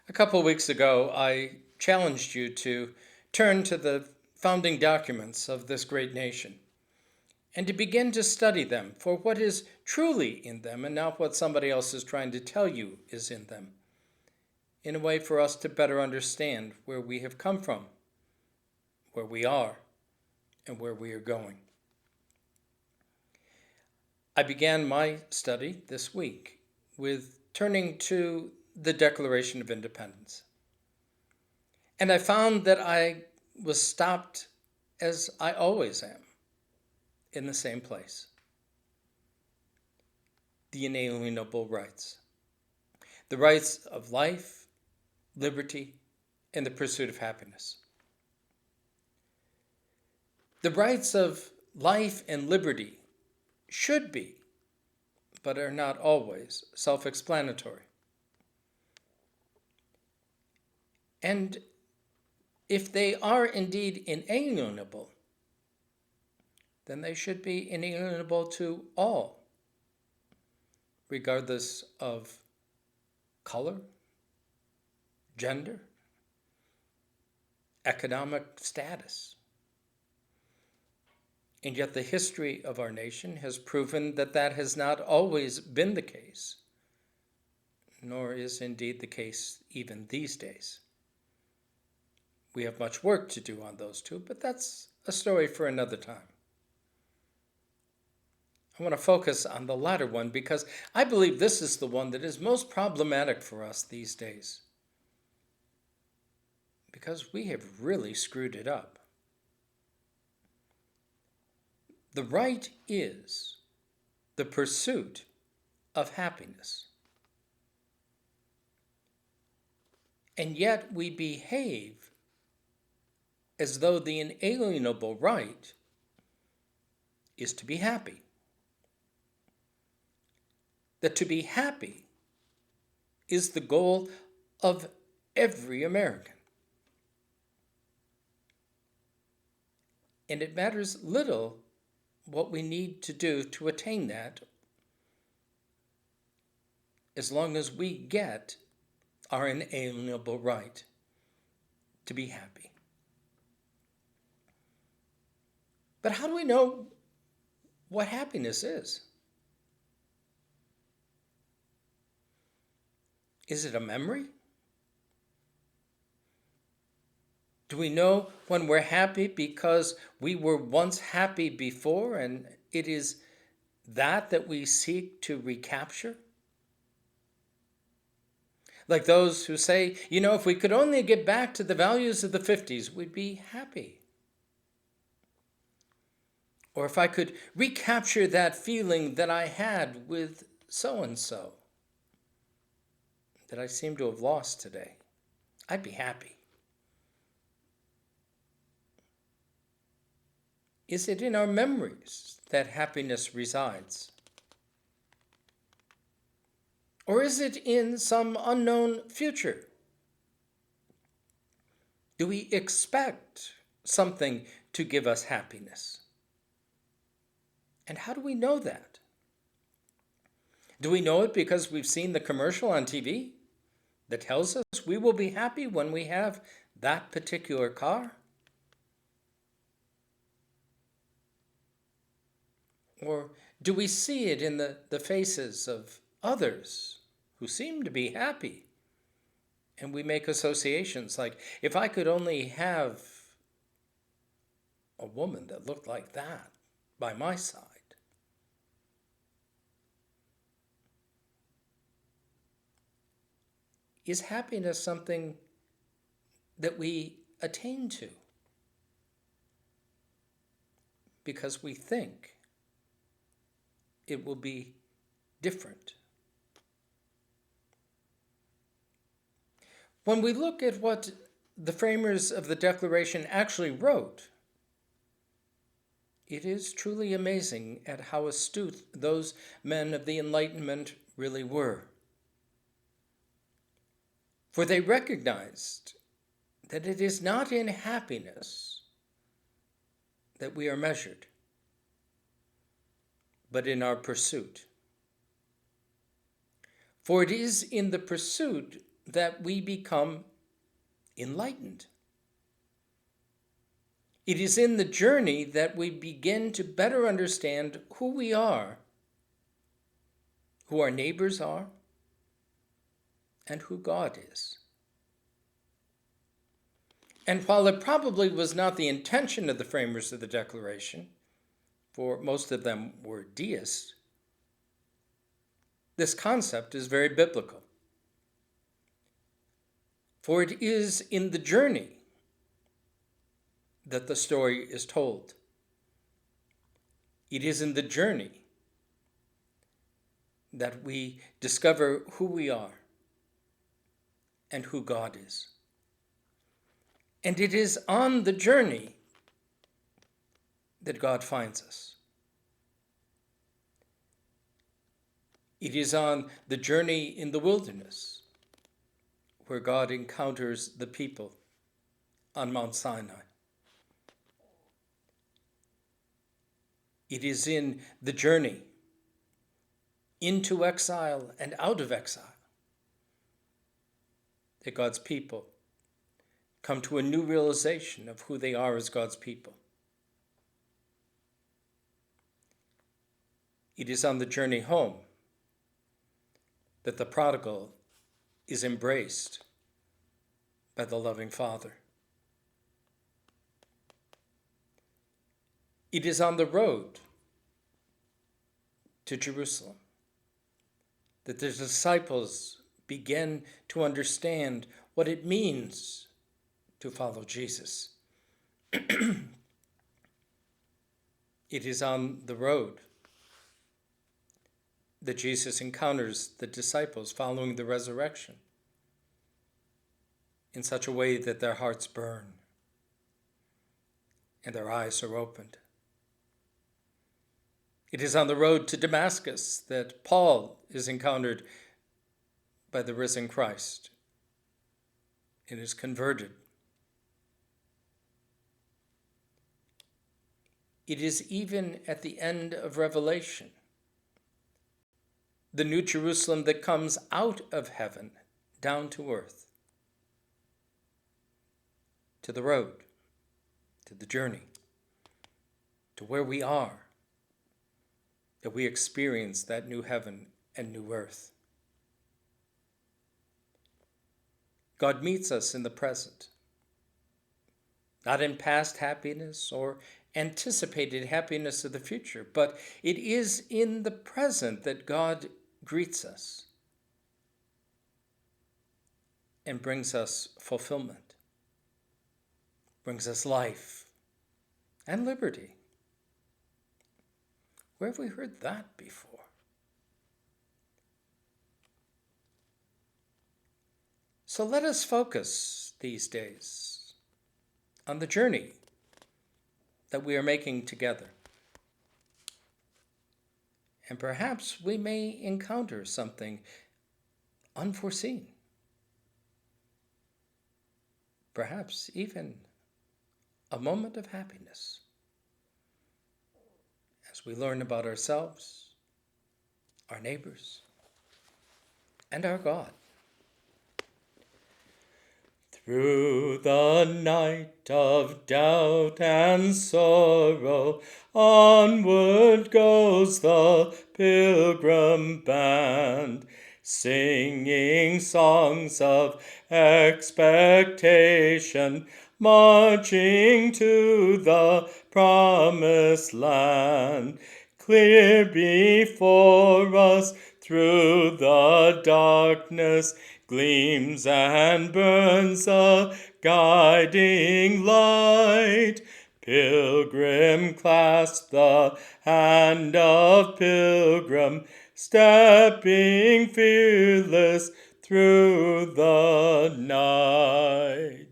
A couple of weeks ago, I challenged you to turn to the founding documents of this great nation and to begin to study them for what is truly in them and not what somebody else is trying to tell you is in them, in a way for us to better understand where we have come from, where we are, and where we are going. I began my study this week with turning to the Declaration of Independence. And I found that I was stopped, as I always am, in the same place: the inalienable rights. The rights of life, liberty, and the pursuit of happiness. The rights of life and liberty should be, but are not always, self-explanatory. And if they are indeed inalienable, then they should be inalienable to all, regardless of color, gender, economic status. And yet the history of our nation has proven that that has not always been the case, nor is indeed the case even these days. We have much work to do on those two, but that's a story for another time. I want to focus on the latter one because I believe this is the one that is most problematic for us these days, because we have really screwed it up. The right is the pursuit of happiness. And yet we behave as though the inalienable right is to be happy. That to be happy is the goal of every American. And it matters little what we need to do to attain that, as long as we get our inalienable right to be happy. But how do we know what happiness is? Is it a memory? Do we know when we're happy because we were once happy before and it is that we seek to recapture? Like those who say, if we could only get back to the values of the 50s, we'd be happy. Or if I could recapture that feeling that I had with so-and-so that I seem to have lost today, I'd be happy. Is it in our memories that happiness resides? Or is it in some unknown future? Do we expect something to give us happiness? And how do we know that? Do we know it because we've seen the commercial on TV that tells us we will be happy when we have that particular car? Or do we see it in the faces of others who seem to be happy? And we make associations like, if I could only have a woman that looked like that by my side. Is happiness something that we attain to because we think it will be different? When we look at what the framers of the Declaration actually wrote, it is truly amazing at how astute those men of the Enlightenment really were. For they recognized that it is not in happiness that we are measured, but in our pursuit. For it is in the pursuit that we become enlightened. It is in the journey that we begin to better understand who we are, who our neighbors are, and who God is. And while it probably was not the intention of the framers of the Declaration, for most of them were deists, this concept is very biblical. For it is in the journey that the story is told. It is in the journey that we discover who we are and who God is. And it is on the journey that God finds us. It is on the journey in the wilderness where God encounters the people on Mount Sinai. It is in the journey into exile and out of exile that God's people come to a new realization of who they are as God's people. It is on the journey home that the prodigal is embraced by the loving Father. It is on the road to Jerusalem that the disciples begin to understand what it means to follow Jesus. It is on the road that Jesus encounters the disciples following the resurrection in such a way that their hearts burn and their eyes are opened. It is on the road to Damascus that Paul is encountered by the risen Christ and is converted. It is even at the end of Revelation, the New Jerusalem that comes out of heaven down to earth, to the road, to the journey, to where we are, that we experience that new heaven and new earth. God meets us in the present, not in past happiness or anticipated happiness of the future, but it is in the present that God greets us and brings us fulfillment, brings us life and liberty. Where have we heard that before? So let us focus these days on the journey that we are making together. And perhaps we may encounter something unforeseen. Perhaps even a moment of happiness as we learn about ourselves, our neighbors, and our God. Through the night of doubt and sorrow, onward goes the pilgrim band, singing songs of expectation, marching to the promised land. Clear before us through the darkness gleams and burns a guiding light. Pilgrim, clasp the hand of pilgrim, stepping fearless through the night.